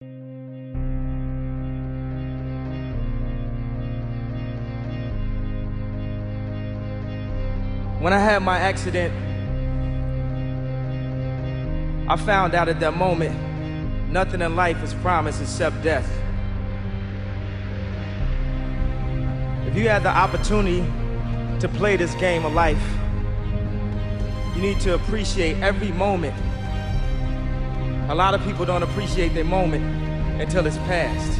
When I had my accident, I found out at that moment, nothing in life is promised except death. If you had the opportunity to play this game of life, you need to appreciate every moment. A lot of people don't appreciate their moment until it's past.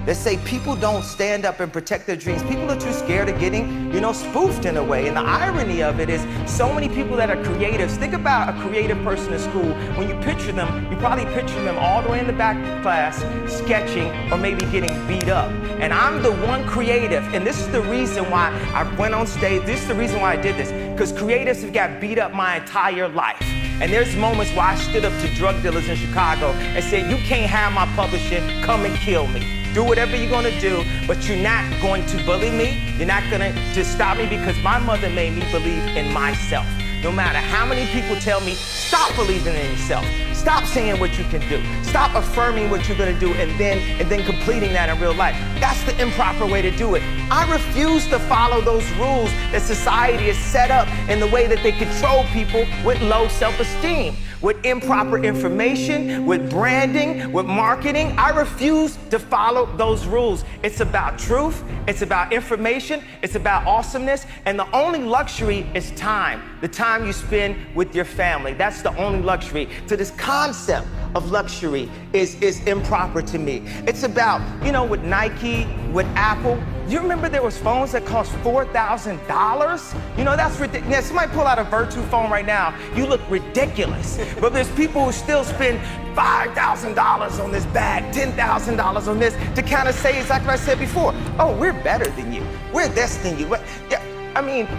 They say people don't stand up and protect their dreams. People are too scared of getting, spoofed in a way. And the irony of it is so many people that are creatives. Think about a creative person in school. When you picture them, you probably picture them all the way in the back of class, sketching or maybe getting beat up. And I'm the one creative, and this is the reason why I went on stage. This is the reason why I did this, because creatives have got beat up my entire life. And there's moments where I stood up to drug dealers in Chicago and said, you can't have my publishing, come and kill me. Do whatever you're gonna do, but you're not going to bully me. You're not gonna just stop me, because my mother made me believe in myself. No matter how many people tell me, stop believing in yourself. Stop saying what you can do. Stop affirming what you're gonna do and then completing that in real life. That's the improper way to do it. I refuse to follow those rules that society has set up in the way that they control people with low self-esteem, with improper information, with branding, with marketing. I refuse to follow those rules. It's about truth, it's about information, it's about awesomeness, and the only luxury is time. The time you spend with your family. That's the only luxury. So this concept of luxury is improper to me. It's about, with Nike, with Apple. You remember there was phones that cost $4,000? That's ridiculous. Somebody pull out a Virtu phone right now, you look ridiculous. But there's people who still spend $5,000 on this bag, $10,000 on this, to kind of say exactly what I said before. Oh, we're better than you. We're this than you.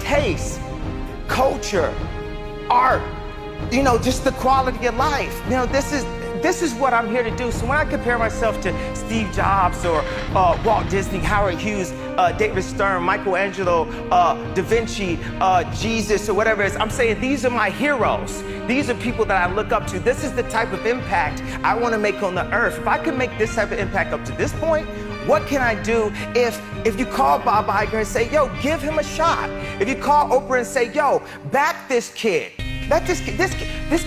Taste, culture, art, just the quality of life. This is what I'm here to do. So when I compare myself to Steve Jobs or Walt Disney, Howard Hughes, David Stern, Michelangelo, Da Vinci, Jesus, or whatever it is, I'm saying these are my heroes. These are people that I look up to. This is the type of impact I want to make on the earth. If I can make this type of impact up to this point, what can I do if you call Bob Iger and say, yo, give him a shot? If you call Oprah and say, yo, back this kid. His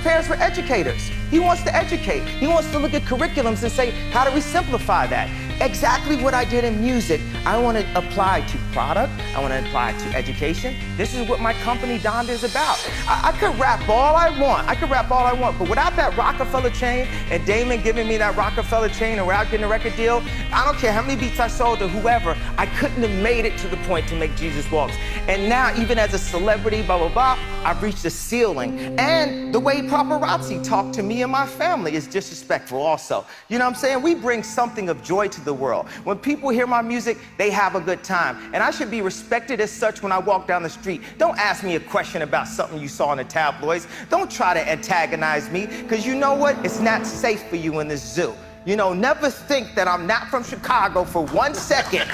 parents were educators. He wants to educate. He wants to look at curriculums and say, how do we simplify that? Exactly what I did in music, I want to apply to product. I want to apply to education. This is what my company Donda is about. I could rap all I want. But without that Rockefeller chain and Damon giving me that Rockefeller chain, and without getting a record deal, I don't care how many beats I sold to whoever, I couldn't have made it to the point to make Jesus Walks. And now, even as a celebrity, blah, blah, blah, I've reached a ceiling. And the way paparazzi talk to me and my family is disrespectful also. You know what I'm saying? We bring something of joy to the world. When people hear my music, they have a good time. And I should be respected as such when I walk down the street. Don't ask me a question about something you saw in the tabloids. Don't try to antagonize me, because you know what? It's not safe for you in this zoo. Never think that I'm not from Chicago for 1 second.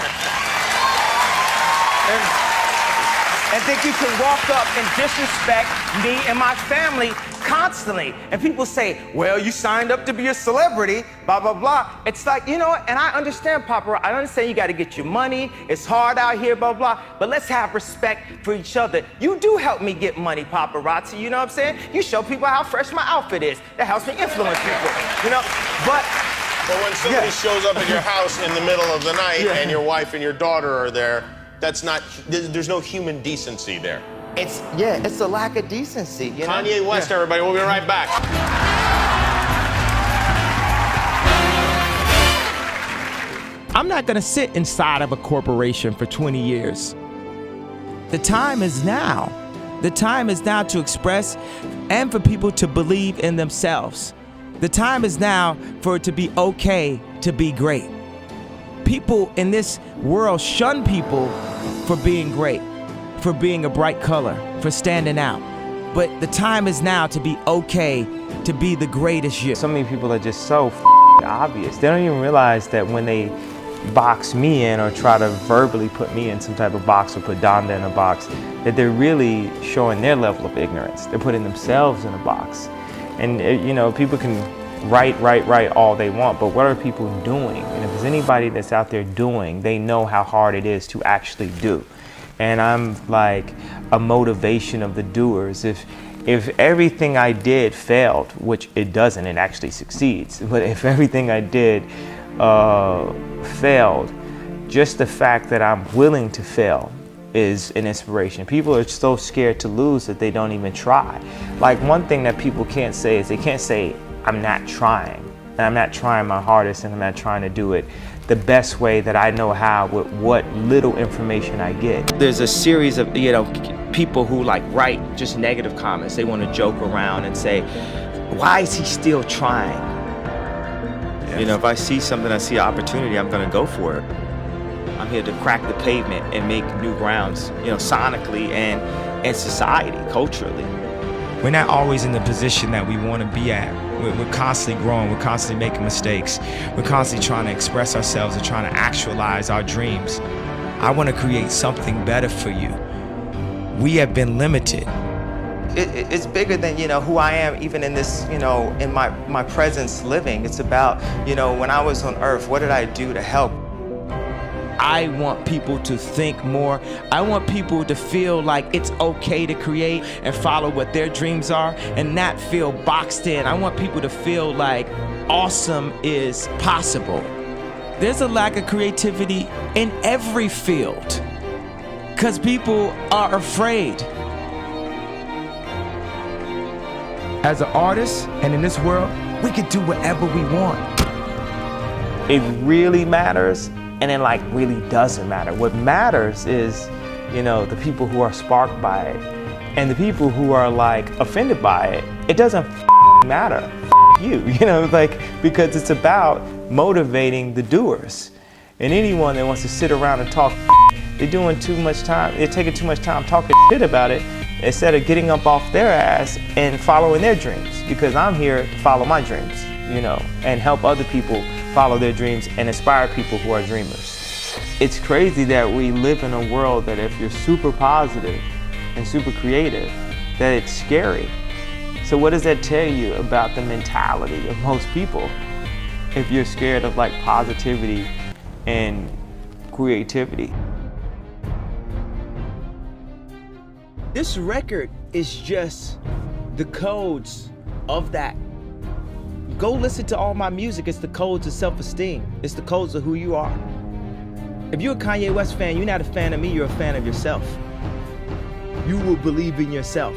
And think you can walk up and disrespect me and my family constantly. And people say, well, you signed up to be a celebrity, blah, blah, blah. It's like, and I understand paparazzi. I understand you got to get your money. It's hard out here, blah, blah. But let's have respect for each other. You do help me get money, paparazzi. You know what I'm saying? You show people how fresh my outfit is. That helps me influence people, But when somebody shows up at your house in the middle of the night and your wife and your daughter are there, there's no human decency there. It's a lack of decency. Kanye West, everybody. We'll be right back. I'm not gonna sit inside of a corporation for 20 years. The time is now. The time is now to express and for people to believe in themselves. The time is now for it to be okay to be great. People in this world shun people for being great, for being a bright color, for standing out. But the time is now to be okay to be the greatest you. So many people are just so obvious. They don't even realize that when they box me in or try to verbally put me in some type of box or put Donda in a box, that they're really showing their level of ignorance. They're putting themselves in a box. And you know, people can write all they want, but what are people doing? And if there's anybody that's out there doing, they know how hard it is to actually do. And I'm like a motivation of the doers. If everything I did failed, which it doesn't, it actually succeeds, but if everything I did failed, just the fact that I'm willing to fail is an inspiration. People are so scared to lose that they don't even try. Like, one thing that people can't say is they can't say, I'm not trying, and I'm not trying my hardest, and I'm not trying to do it the best way that I know how with what little information I get. There's a series of, you know, people who like write just negative comments. They want to joke around and say, why is he still trying? Yes. You know, if I see something, I see an opportunity, I'm gonna go for it. I'm here to crack the pavement and make new grounds, you know, sonically and in society, culturally. We're not always in the position that we want to be at. We're constantly growing, we're constantly making mistakes. We're constantly trying to express ourselves and trying to actualize our dreams. I want to create something better for you. We have been limited. It's bigger than, you know, who I am, even in this, you know, in my presence living. It's about, you know, when I was on earth, what did I do to help? I want people to think more. I want people to feel like it's okay to create and follow what their dreams are and not feel boxed in. I want people to feel like awesome is possible. There's a lack of creativity in every field because people are afraid. As an artist and in this world, we can do whatever we want. It really matters, and it like really doesn't matter. What matters is, you know, the people who are sparked by it, and the people who are like offended by it. It doesn't matter. You know, like, because it's about motivating the doers. And anyone that wants to sit around and talk, they're doing too much time. They're taking too much time talking shit about it instead of getting up off their ass and following their dreams. Because I'm here to follow my dreams, you know, and help other people follow their dreams and inspire people who are dreamers. It's crazy that we live in a world that if you're super positive and super creative, that it's scary. So what does that tell you about the mentality of most people if you're scared of like positivity and creativity? This record is just the codes of that. Go listen to all my music. It's the codes of self-esteem. It's the codes of who you are. If you're a Kanye West fan, you're not a fan of me, you're a fan of yourself. You will believe in yourself.